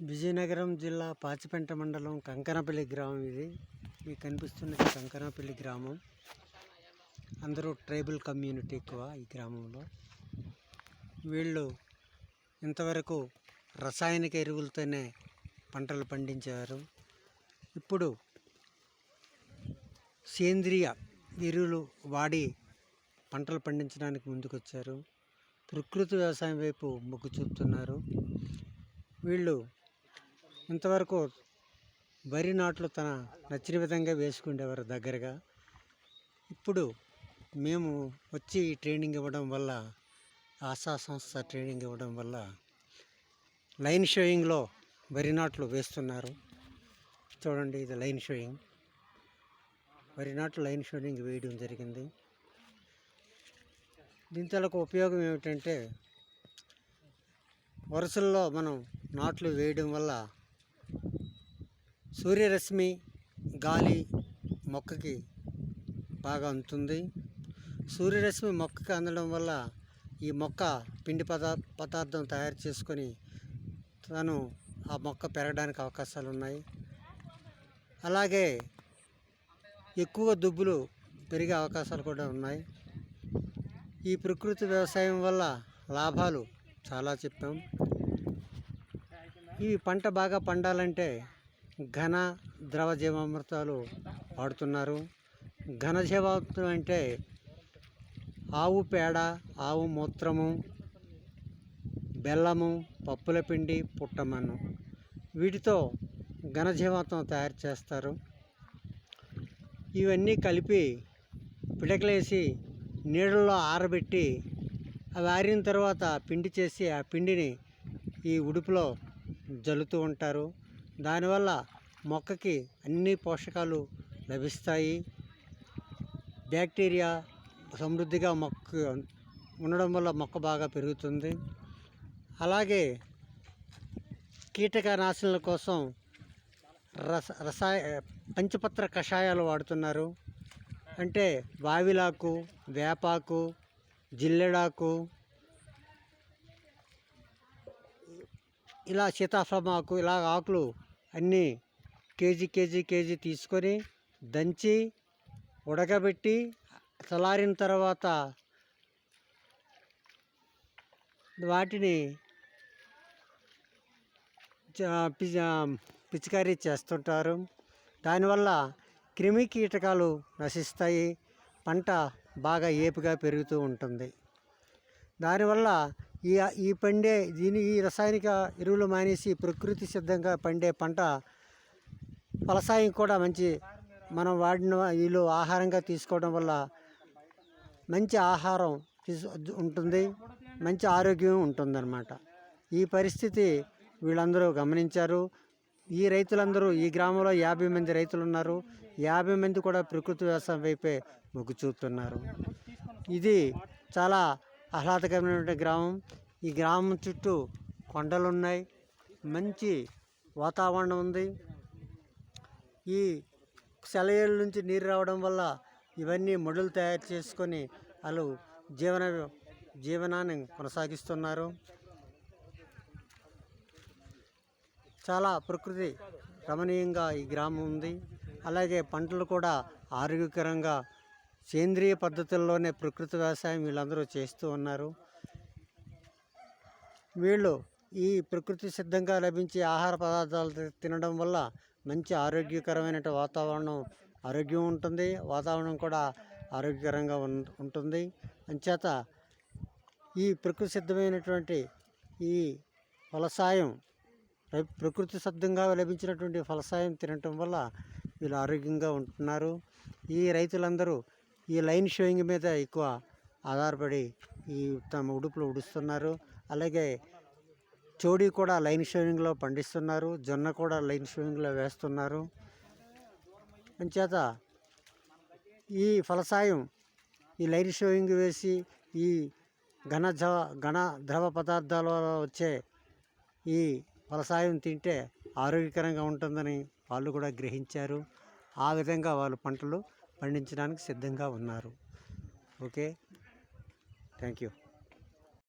విజయనగరం జిల్లా పాచిపెంట మండలం కంకనపల్లి గ్రామం. ఇది మీకు కనిపిస్తున్నది కంకనపల్లి గ్రామం. అందరూ ట్రైబల్ కమ్యూనిటీ ఎక్కువ ఈ గ్రామంలో. వీళ్ళు ఇంతవరకు రసాయనిక ఎరువులతోనే పంటలు పండించేవారు. ఇప్పుడు సేంద్రియ ఎరువులు వాడి పంటలు పండించడానికి ముందుకొచ్చారు. ప్రకృతి వ్యవసాయం వైపు మొగ్గు చూపుతున్నారు. వీళ్ళు ఇంతవరకు వరి నాట్లు తన నచ్చిన విధంగా వేసుకునేవారు దగ్గరగా. ఇప్పుడు మేము వచ్చి ట్రైనింగ్ ఇవ్వడం వల్ల, ఆశా సంస్థ ట్రైనింగ్ ఇవ్వడం వల్ల లైన్ షోయింగ్లో వరి నాట్లు వేస్తున్నారు. చూడండి, ఇది లైన్ షోయింగ్. వరి నాట్లు లైన్ షోయింగ్ వేయడం జరిగింది. దీంతో ఉపయోగం ఏమిటంటే, వరుసల్లో మనం నాట్లు వేయడం వల్ల సూర్యరశ్మి, గాలి మొక్కకి బాగా అందుతుంది. సూర్యరశ్మి మొక్కకి అందడం వల్ల ఈ మొక్క పిండి పదార్థం తయారు చేసుకొని తను ఆ మొక్క పెరగడానికి అవకాశాలు ఉన్నాయి. అలాగే ఎక్కువ దుబ్బులు పెరిగే అవకాశాలు కూడా ఉన్నాయి. ఈ ప్రకృతి వ్యవసాయం వల్ల లాభాలు చాలా చెప్పాం. ఈ పంట బాగా పండాలంటే ఘన ద్రవ జీవామృతాలు వాడుతున్నారు. ఘన జీవామృతం అంటే ఆవు పేడ, ఆవు మూత్రము, బెల్లము, పప్పుల పిండి, పుట్టమన్ను, వీటితో ఘన జీవామృతం తయారు చేస్తారు. ఇవన్నీ కలిపి పిడకలేసి నీళ్ళలో ఆరబెట్టి అవి ఆరిన తర్వాత పిండి చేసి ఆ పిండిని ఈ ఉడుపులో జల్లుతూ ఉంటారు. దానివల్ల మొక్కకి అన్ని పోషకాలు లభిస్తాయి. బ్యాక్టీరియా సమృద్ధిగా మొక్క ఉండడం వల్ల మొక్క బాగా పెరుగుతుంది. అలాగే కీటకనాశనల కోసం పంచపత్ర కషాయాలు వాడుతున్నారు. అంటే వావిలాకు, వేపాకు, జిల్లెడాకు, ఇలా సీతాఫలమాకు, ఇలా ఆకులు అన్నీ కేజీ తీసుకొని దంచి ఉడకబెట్టి చల్లారిన తర్వాత వాటిని పిచికారీ చేస్తుంటారు. దానివల్ల క్రిమి కీటకాలు నశిస్తాయి. పంట బాగా ఏపుగా పెరుగుతూ ఉంటుంది. దానివల్ల ఈ రసాయనిక ఎరువులు మానేసి ప్రకృతి సిద్ధంగా పండే పంట ఫలసాయం కూడా మంచి, మనం వాడిన వీళ్ళు ఆహారంగా తీసుకోవడం వల్ల మంచి ఆహారం ఉంటుంది, మంచి ఆరోగ్యం ఉంటుందన్నమాట. ఈ పరిస్థితి వీళ్ళందరూ గమనించారు. ఈ రైతులందరూ, ఈ గ్రామంలో 50 మంది రైతులు ఉన్నారు. 50 మంది కూడా ప్రకృతి వ్యవసాయం వైపే మొగ్గు చూపుతున్నారు. ఇది చాలా ఆహ్లాదకరమైన గ్రామం. ఈ గ్రామం చుట్టూ కొండలు ఉన్నాయి, మంచి వాతావరణం ఉంది. ఈ సెలయేళ్ళ నుంచి నీరు రావడం వల్ల ఇవన్నీ మడులు తయారు చేసుకొని వాళ్ళు జీవనాన్ని కొనసాగిస్తున్నారు. చాలా ప్రకృతి రమణీయంగా ఈ గ్రామం ఉంది. అలాగే పంటలు కూడా ఆరోగ్యకరంగా సేంద్రియ పద్ధతుల్లోనే ప్రకృతి వ్యవసాయం వీళ్ళందరూ చేస్తూ ఉన్నారు. వీళ్ళు ఈ ప్రకృతి సిద్ధంగా లభించే ఆహార పదార్థాలు తినడం వల్ల మంచి ఆరోగ్యకరమైన ఆరోగ్యం ఉంటుంది. వాతావరణం కూడా ఆరోగ్యకరంగా ఉంటుంది. అంచేత ఈ ప్రకృతి సిద్ధమైనటువంటి ఈ ఫలసాయం, ప్రకృతి సిద్ధంగా లభించినటువంటి ఫలసాయం తినటం వల్ల వీళ్ళు ఆరోగ్యంగా ఉంటున్నారు. ఈ రైతులందరూ ఈ లైన్ షోయింగ్ మీద ఎక్కువ ఆధారపడి ఈ తమ ఉడుపులు ఉడుస్తున్నారు. అలాగే చోడీ కూడా లైన్ షోయింగ్లో పండిస్తున్నారు. జొన్న కూడా లైన్ షోయింగ్లో వేస్తున్నారు. అంచేత ఈ ఫలసాయం, ఈ లైన్ షోయింగ్ వేసి ఈ ఘన ద్రవ పదార్థాలలో వచ్చే ఈ ఫలసాయం తింటే ఆరోగ్యకరంగా ఉంటుందని వాళ్ళు కూడా గ్రహించారు. ఆ విధంగా వాళ్ళు పంటలు పండించడానికి సిద్ధంగా ఉన్నారు. Okay, thank you.